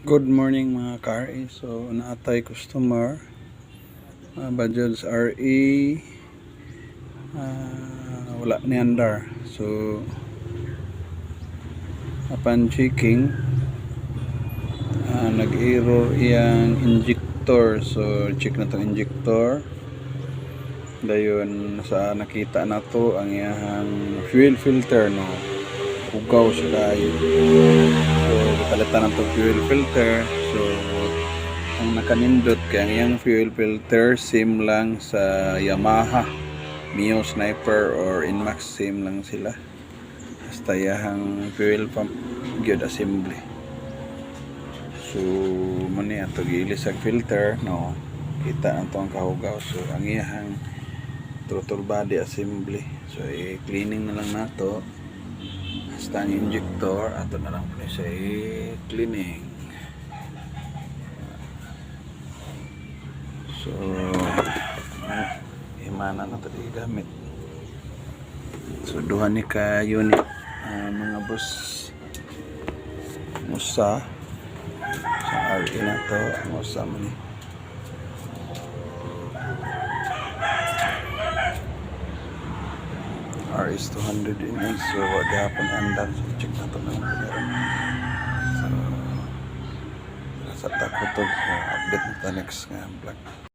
Good morning mga ka-RE. So naatay customer Bajaj RE, wala ni andar. So upon checking, nag-error iyang injector. So check na itong injector. Dayon sa nakita na to ang iyang fuel filter, no, ugaw siya kayo. So palitan na to fuel filter. So ang nakanindot kaya ang iyang fuel filter same lang sa Yamaha Mio Sniper or Inmax, same lang sila. Basta iyang fuel pump gyud assembly. So muna ato giilis ang filter, no, kita ang tong kahugaw. So ang iyang throttle body assembly, so i-cleaning na lang nato. Basta ang injector ato na lang po siya i-cleaning. So imana na ito gamit. So duha ni ka unit, mga boss, musa sa RE na to. Musa mo ni RS 200 in. So wag hapon andar. So check na to na lang. So sa takot to, update na next nga vlog.